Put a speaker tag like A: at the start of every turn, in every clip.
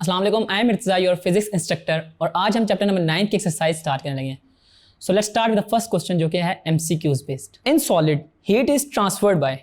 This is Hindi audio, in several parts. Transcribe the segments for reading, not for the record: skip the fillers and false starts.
A: अस्सलाम वालेकुम, I am Mirza, your physics instructor, और आज हम चैप्टर नंबर 9 की एक्सरसाइज स्टार्ट करने लगे हैं। So let's start with the first question जो कि है MCQs based. In solid heat is transferred by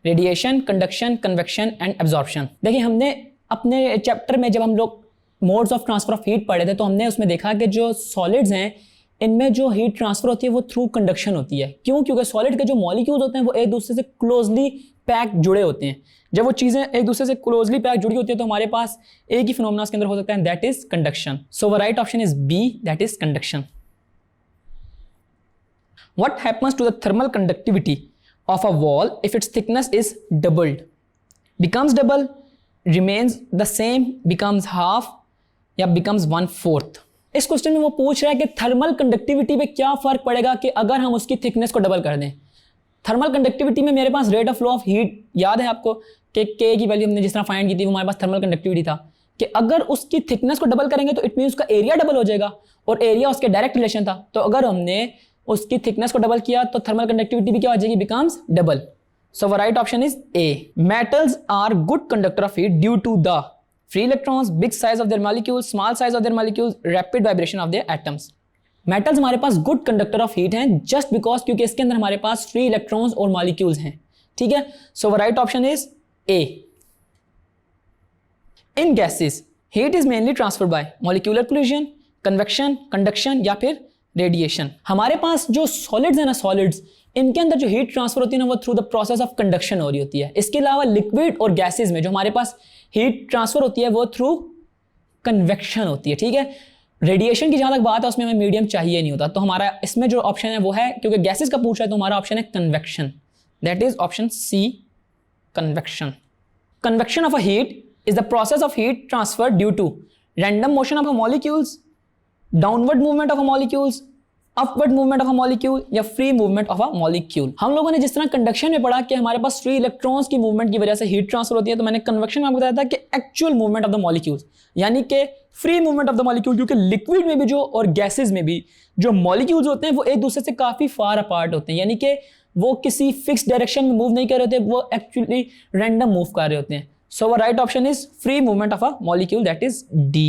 A: radiation, conduction, convection and absorption. देखिए, हमने अपने चैप्टर में जब हम लोग modes of transfer of heat पढ़े थे तो हमने उसमें देखा कि जो सॉलिड्स हैं इनमें जो हीट ट्रांसफर होती है वो थ्रू कंडक्शन होती है। क्यों? क्योंकि सॉलिड के जो मॉलिक्यूल्स होते हैं वो एक दूसरे से क्लोजली पैक जुड़े होते हैं। जब वो चीज़ें एक दूसरे से क्लोजली पैक जुड़ी होती है तो हमारे पास एक ही फिनोमेना उसके अंदर हो सकता है, that is conduction. So the right option is B, that is conduction. What happens to the thermal conductivity of a wall if its thickness is doubled? Becomes double, remains the same, becomes half या becomes 1/4? इस क्वेश्चन में वो पूछ रहा है कि थर्मल कंडक्टिविटी पे क्या फर्क पड़ेगा कि अगर हम उसकी थिकनेस को डबल कर दें। थर्मल कंडक्टिविटी में मेरे पास rate of flow of heat याद है आपको कि के की वैल्यू हमने जिस तरह फाइंड की थी वो हमारे पास थर्मल कंडक्टिविटी था कि अगर उसकी थिकनेस को डबल करेंगे तो इट मीन उसका एरिया डबल हो जाएगा और एरिया उसके डायरेक्ट रिलेशन था। तो अगर हमने उसकी थिकनेस को डबल किया तो थर्मल कंडक्टिविटी भी क्या हो जाएगी, becomes double. So the right option is A. Metals are good conductor of heat due to the free electrons, big size of their molecules, small size of their molecules, rapid vibration of their atoms. Metals हमारे पास गुड कंडक्टर ऑफ हीट हैं जस्ट बिकॉज क्योंकि इसके अंदर हमारे पास फ्री इलेक्ट्रॉन्स और मॉलिक्यूल्स हैं। ठीक है, so the right option is A. In gases heat is mainly transferred by molecular collision, convection, conduction या फिर रेडिएशन। हमारे पास जो सॉलिड्स है ना, सॉलिड्स इनके अंदर जो हीट ट्रांसफर होती है ना वो through the process of conduction हो रही होती है। इसके अलावा लिक्विड और गैसेस में जो हमारे पास हीट ट्रांसफर होती है वो थ्रू कन्वेक्शन होती है। ठीक है, रेडिएशन की जहां तक बात है उसमें हमें मीडियम चाहिए नहीं होता, तो हमारा इसमें जो ऑप्शन है वो है, क्योंकि गैसेस का पूछा है तो हमारा ऑप्शन है convection, that is option C, convection. Convection of a heat is the process of heat transfer due to random motion of a molecules, downward movement of a molecules, upward movement of a molecule या free movement of a molecule। हम लोगों ने जिस तरह कंडक्शन में पढ़ा कि हमारे पास फ्री इलेक्ट्रॉन्स की मूवमेंट की वजह से हीट ट्रांसफर होती है, तो मैंने कन्वेक्शन में आपको बताया था कि actual movement of the molecules यानी कि free movement of the molecule, क्योंकि लिक्विड में भी जो और गैसेज में भी जो मॉलिक्यूल्स होते हैं वो एक दूसरे से काफी फार अपार्ट होते हैं, यानी कि वो किसी फिक्स डायरेक्शन में मूव नहीं कर रहे होते, वो एक्चुअली रैंडम मूव कर रहे होते हैं। So our right option is free movement of a molecule, that is D.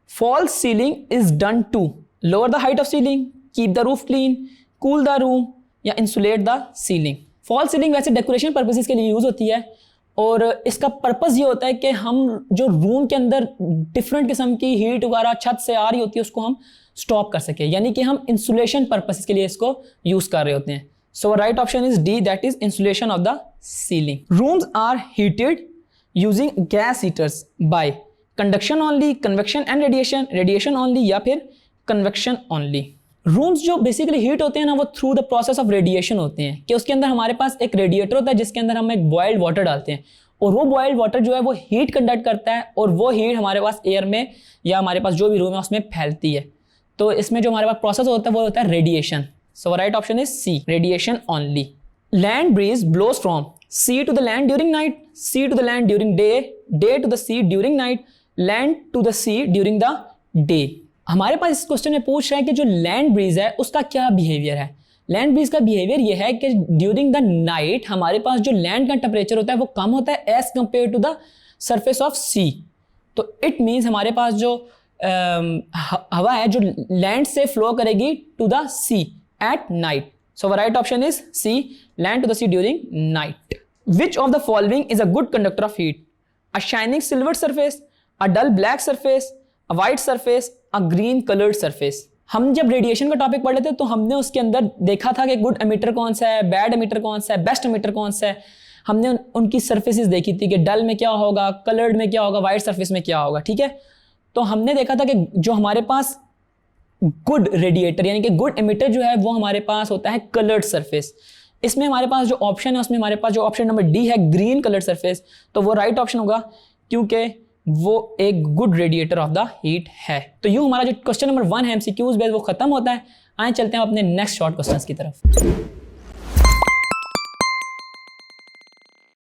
A: False sealing is done to lower the height of ceiling, keep the roof clean, cool the room या insulate the ceiling। False sealing वैसे डेकोरेशन पर्पसेस के लिए यूज होती है और इसका पर्पस ये होता है कि हम जो रूम के अंदर डिफरेंट किस्म की हीट वगैरह छत से आ रही होती है उसको हम स्टॉप कर सके, यानी कि हम इंसुलेशन पर्पसेस के लिए इसको यूज कर रहे होते हैं। So right option is D, that is insulation of the ceiling. Rooms are heated using gas heaters by conduction only, convection and radiation, radiation only या फिर convection only। Rooms जो basically heat होते हैं ना वो through the process of radiation होते हैं कि उसके अंदर हमारे पास एक radiator होता है जिसके अंदर हम एक boiled water डालते हैं और वो boiled water जो है वो heat conduct करता है और वो heat हमारे पास air में या हमारे पास जो भी रूम है उसमें फैलती है। तो इसमें जो हमारे पास process होता है वो होता है radiation। So the right option is C, radiation only। Land breeze blows from sea to the land during night, sea to the land during day, day to the sea during night, land to the sea during the day। हमारे पास इस क्वेश्चन में पूछ रहा है कि जो लैंड ब्रीज है उसका क्या बिहेवियर है। लैंड ब्रीज का बिहेवियर ये है कि ड्यूरिंग द नाइट हमारे पास जो लैंड का टेम्परेचर होता है वो कम होता है as compare to the surface of sea. तो इट मीन्स हमारे पास जो हवा है जो लैंड से फ्लो करेगी to the sea at night। So the right option is C, land to the sea during night। Which of the following is a good conductor of heat? A shining silver surface, a dull black surface, a white surface, a green colored surface। हम जब रेडिएशन का टॉपिक पढ़ रहे थे तो हमने उसके अंदर देखा था कि गुड एमिटर कौन सा है, बैड एमिटर कौन सा है, बेस्ट एमिटर कौन सा है। हमने उनकी सर्फेसिस देखी थी कि डल में क्या होगा, कलर्ड में क्या होगा, व्हाइट सर्फेस में क्या होगा। ठीक है, तो हमने देखा था कि जो हमारे पास गुड रेडिएटर यानी कि गुड एमिटर जो है वो हमारे पास होता है कलर्ड सरफेस। इसमें हमारे पास जो ऑप्शन है उसमें हमारे पास जो ऑप्शन नंबर डी है ग्रीन कलर्ड सरफेस, तो वो राइट ऑप्शन होगा क्योंकि वो एक good radiator of the heat है। तो यूं हमारा जो क्वेश्चन नंबर 1 है एमसीक्यूज बेस्ड वो खत्म होता है। आए चलते हैं अपने नेक्स्ट शॉर्ट क्वेश्चंस की तरफ।